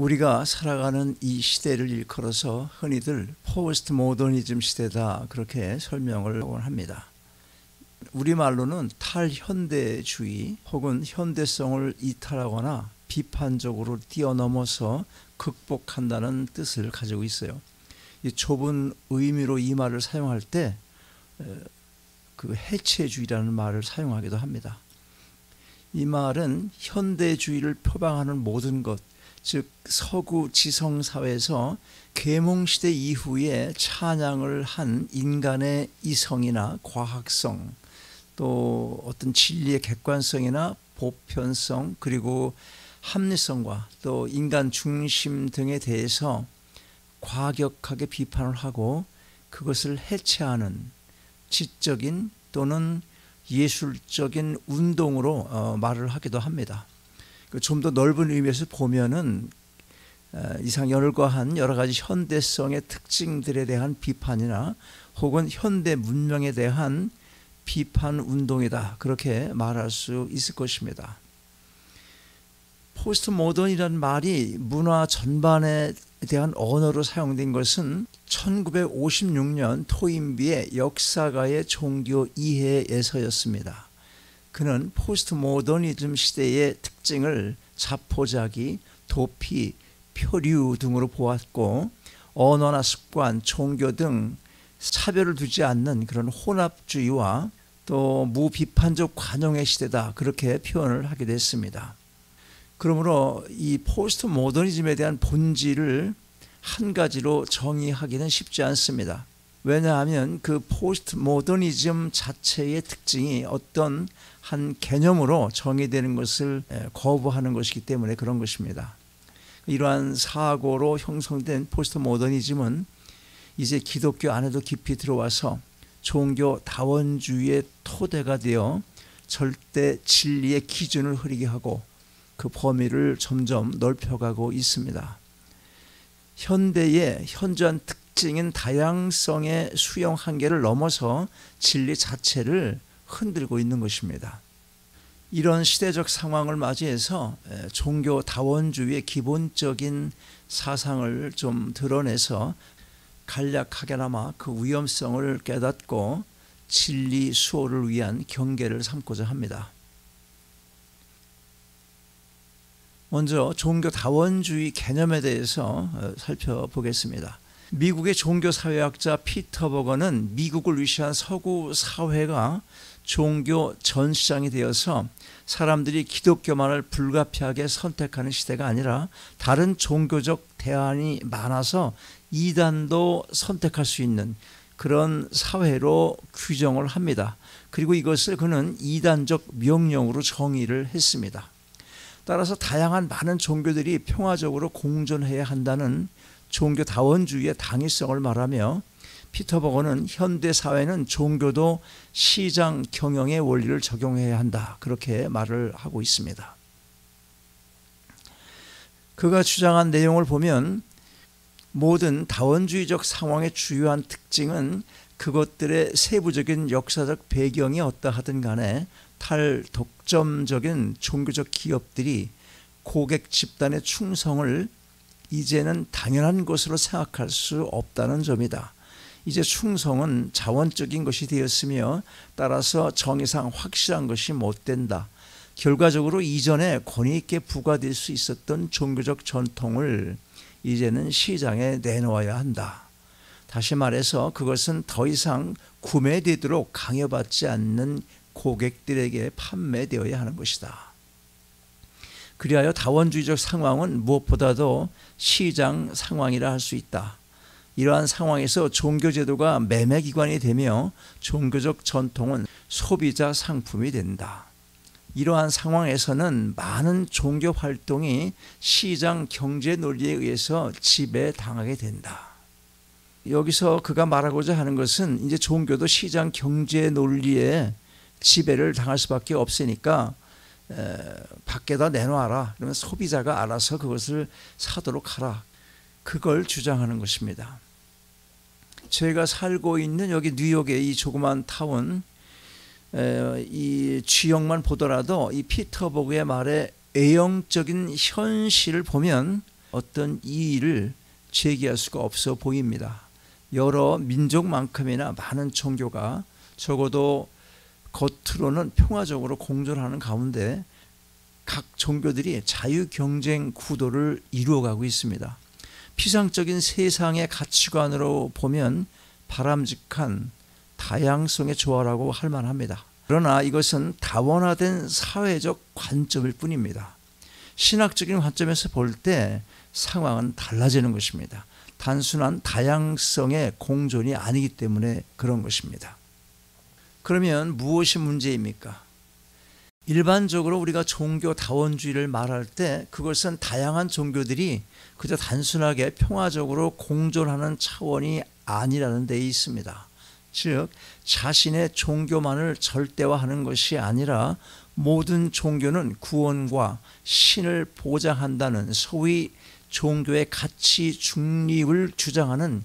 우리가 살아가는 이 시대를 일컬어서 흔히들 포스트 모더니즘 시대다 그렇게 설명을 합니다. 우리말로는 탈현대주의 혹은 현대성을 이탈하거나 비판적으로 뛰어넘어서 극복한다는 뜻을 가지고 있어요. 이 좁은 의미로 이 말을 사용할 때 그 해체주의라는 말을 사용하기도 합니다. 이 말은 현대주의를 표방하는 모든 것, 즉 서구 지성사회에서 계몽시대 이후에 찬양을 한 인간의 이성이나 과학성, 또 어떤 진리의 객관성이나 보편성, 그리고 합리성과 또 인간 중심 등에 대해서 과격하게 비판을 하고 그것을 해체하는 지적인 또는 예술적인 운동으로 말을 하기도 합니다. 좀 더 넓은 의미에서 보면은 이상 열거한 여러 가지 현대성의 특징들에 대한 비판이나 혹은 현대 문명에 대한 비판 운동이다, 그렇게 말할 수 있을 것입니다. 포스트 모던이라는 말이 문화 전반에 대한 언어로 사용된 것은 1956년 토인비의 역사가의 종교 이해에서였습니다. 그는 포스트 모더니즘 시대의 특징을 자포자기, 도피, 표류 등으로 보았고 언어나 습관, 종교 등 차별을 두지 않는 그런 혼합주의와 또 무비판적 관용의 시대다, 그렇게 표현을 하게 됐습니다. 그러므로 이 포스트 모더니즘에 대한 본질을 한 가지로 정의하기는 쉽지 않습니다. 왜냐하면 그 포스트 모더니즘 자체의 특징이 어떤 한 개념으로 정의되는 것을 거부하는 것이기 때문에 그런 것입니다. 이러한 사고로 형성된 포스트 모더니즘은 이제 기독교 안에도 깊이 들어와서 종교 다원주의의 토대가 되어 절대 진리의 기준을 흐리게 하고 그 범위를 점점 넓혀가고 있습니다. 현대의 현저한 특징인 다양성의 수용 한계를 넘어서 진리 자체를 흔들고 있는 것입니다. 이런 시대적 상황을 맞이해서 종교 다원주의의 기본적인 사상을 좀 드러내서 간략하게나마 그 위험성을 깨닫고 진리 수호를 위한 경계를 삼고자 합니다. 먼저 종교 다원주의 개념에 대해서 살펴보겠습니다. 미국의 종교사회학자 피터 버거는 미국을 위시한 서구 사회가 종교 전시장이 되어서 사람들이 기독교만을 불가피하게 선택하는 시대가 아니라 다른 종교적 대안이 많아서 이단도 선택할 수 있는 그런 사회로 규정을 합니다. 그리고 이것을 그는 이단적 명령으로 정의를 했습니다. 따라서 다양한 많은 종교들이 평화적으로 공존해야 한다는 종교 다원주의의 당위성을 말하며 피터 버거는 현대 사회는 종교도 시장 경영의 원리를 적용해야 한다, 그렇게 말을 하고 있습니다. 그가 주장한 내용을 보면 모든 다원주의적 상황의 주요한 특징은 그것들의 세부적인 역사적 배경이 어떠하든 간에 탈독점적인 종교적 기업들이 고객 집단의 충성을 이제는 당연한 것으로 생각할 수 없다는 점이다. 이제 충성은 자원적인 것이 되었으며 따라서 정의상 확실한 것이 못 된다. 결과적으로 이전에 권위 있게 부과될 수 있었던 종교적 전통을 이제는 시장에 내놓아야 한다. 다시 말해서 그것은 더 이상 구매되도록 강요받지 않는 고객들에게 판매되어야 하는 것이다. 그리하여 다원주의적 상황은 무엇보다도 시장 상황이라 할 수 있다. 이러한 상황에서 종교제도가 매매기관이 되며 종교적 전통은 소비자 상품이 된다. 이러한 상황에서는 많은 종교 활동이 시장 경제 논리에 의해서 지배당하게 된다. 여기서 그가 말하고자 하는 것은 이제 종교도 시장 경제 논리에 지배를 당할 수밖에 없으니까 밖에다 내놔라. 그러면 소비자가 알아서 그것을 사도록 하라. 그걸 주장하는 것입니다. 제가 살고 있는 여기 뉴욕의 이 조그만 타운, 이 지역만 보더라도 이 피터 버그의 말에 애형적인 현실을 보면 어떤 이의를 제기할 수가 없어 보입니다. 여러 민족만큼이나 많은 종교가 적어도 겉으로는 평화적으로 공존하는 가운데 각 종교들이 자유 경쟁 구도를 이루어가고 있습니다. 피상적인 세상의 가치관으로 보면 바람직한 다양성의 조화라고 할 만합니다. 그러나 이것은 다원화된 사회적 관점일 뿐입니다. 신학적인 관점에서 볼 때 상황은 달라지는 것입니다. 단순한 다양성의 공존이 아니기 때문에 그런 것입니다. 그러면 무엇이 문제입니까? 일반적으로 우리가 종교 다원주의를 말할 때 그것은 다양한 종교들이 그저 단순하게 평화적으로 공존하는 차원이 아니라는 데 있습니다. 즉 자신의 종교만을 절대화하는 것이 아니라 모든 종교는 구원과 신을 보장한다는 소위 종교의 가치 중립을 주장하는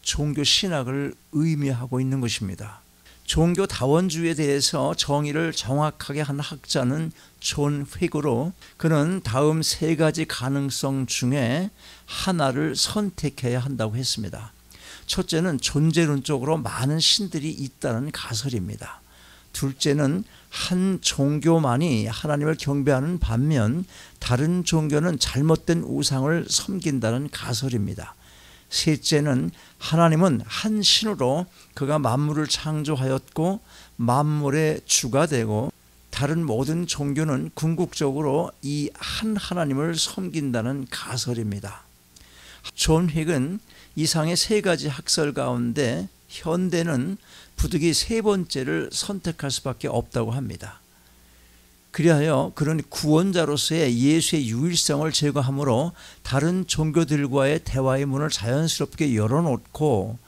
종교 신학을 의미하고 있는 것입니다. 종교 다원주의에 대해서 정의를 정확하게 한 학자는 존 휘그로, 그는 다음 세 가지 가능성 중에 하나를 선택해야 한다고 했습니다. 첫째는 존재론적으로 많은 신들이 있다는 가설입니다. 둘째는 한 종교만이 하나님을 경배하는 반면 다른 종교는 잘못된 우상을 섬긴다는 가설입니다. 셋째는 하나님은 한 신으로 그가 만물을 창조하였고 만물의 주가 되고 다른 모든 종교는 궁극적으로 이 한 하나님을 섬긴다는 가설입니다. 존 휙은 이상의 세 가지 학설 가운데 현대는 부득이 세 번째를 선택할 수밖에 없다고 합니다. 그리하여 그런 구원자로서의 예수의 유일성을 제거함으로 다른 종교들과의 대화의 문을 자연스럽게 열어놓고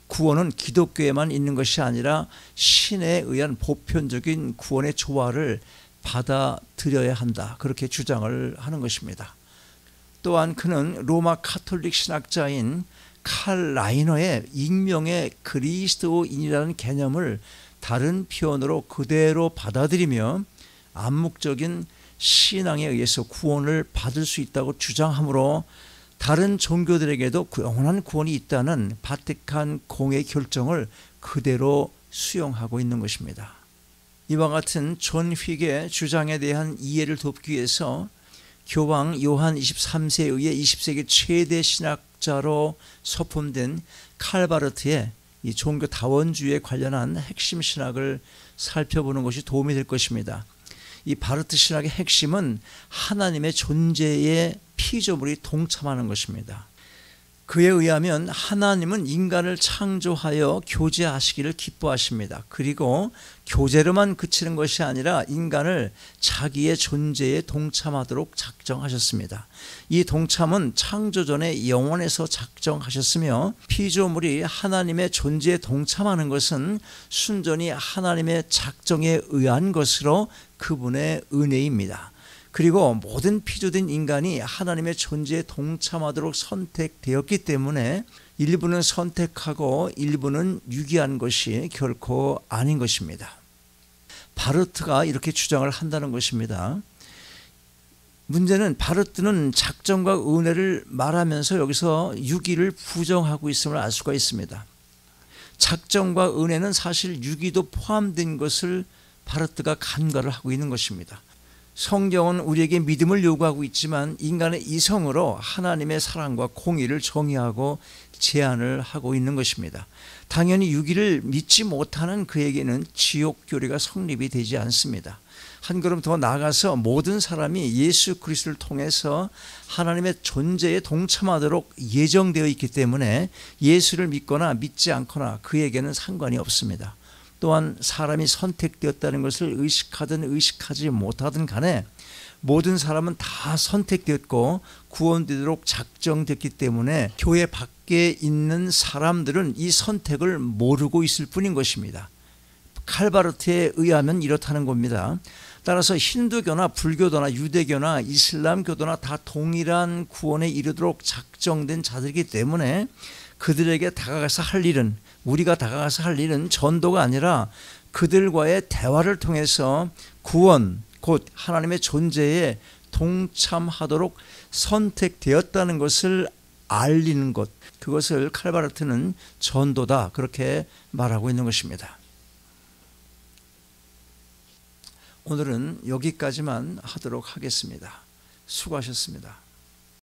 구원은 기독교에만 있는 것이 아니라 신에 의한 보편적인 구원의 조화를 받아들여야 한다, 그렇게 주장을 하는 것입니다. 또한 그는 로마 카톨릭 신학자인 칼 라이너의 익명의 그리스도인이라는 개념을 다른 표현으로 그대로 받아들이며 암묵적인 신앙에 의해서 구원을 받을 수 있다고 주장하므로 다른 종교들에게도 영원한 구원이 있다는 바티칸 공의 결정을 그대로 수용하고 있는 것입니다. 이와 같은 존 휙의 주장에 대한 이해를 돕기 위해서 교황 요한 23세에 의해 20세기 최대 신학자로 서품된 칼바르트의 이 종교 다원주의에 관련한 핵심 신학을 살펴보는 것이 도움이 될 것입니다. 이 바르트 신학의 핵심은 하나님의 존재에 피조물이 동참하는 것입니다. 그에 의하면 하나님은 인간을 창조하여 교제하시기를 기뻐하십니다. 그리고 교제로만 그치는 것이 아니라 인간을 자기의 존재에 동참하도록 작정하셨습니다. 이 동참은 창조전의 영원에서 작정하셨으며 피조물이 하나님의 존재에 동참하는 것은 순전히 하나님의 작정에 의한 것으로 그분의 은혜입니다. 그리고 모든 피조된 인간이 하나님의 존재에 동참하도록 선택되었기 때문에 일부는 선택하고 일부는 유기한 것이 결코 아닌 것입니다. 바르트가 이렇게 주장을 한다는 것입니다. 문제는 바르트는 작정과 은혜를 말하면서 여기서 유기를 부정하고 있음을 알 수가 있습니다. 작정과 은혜는 사실 유기도 포함된 것을 바르트가 간과를 하고 있는 것입니다. 성경은 우리에게 믿음을 요구하고 있지만 인간의 이성으로 하나님의 사랑과 공의를 정의하고 제한을 하고 있는 것입니다. 당연히 유기를 믿지 못하는 그에게는 지옥 교리가 성립이 되지 않습니다. 한 걸음 더 나아가서 모든 사람이 예수 그리스도를 통해서 하나님의 존재에 동참하도록 예정되어 있기 때문에 예수를 믿거나 믿지 않거나 그에게는 상관이 없습니다. 또한 사람이 선택되었다는 것을 의식하든 의식하지 못하든 간에 모든 사람은 다 선택되었고 구원되도록 작정됐기 때문에 교회 밖에 있는 사람들은 이 선택을 모르고 있을 뿐인 것입니다. 칼바르트에 의하면 이렇다는 겁니다. 따라서 힌두교나 불교도나 유대교나 이슬람교도나 다 동일한 구원에 이르도록 작정된 자들이기 때문에 그들에게 다가가서 할 일은, 우리가 다가가서 할 일은 전도가 아니라 그들과의 대화를 통해서 구원, 곧 하나님의 존재에 동참하도록 선택되었다는 것을 알리는 것, 그것을 칼바르트는 전도다, 그렇게 말하고 있는 것입니다. 오늘은 여기까지만 하도록 하겠습니다. 수고하셨습니다.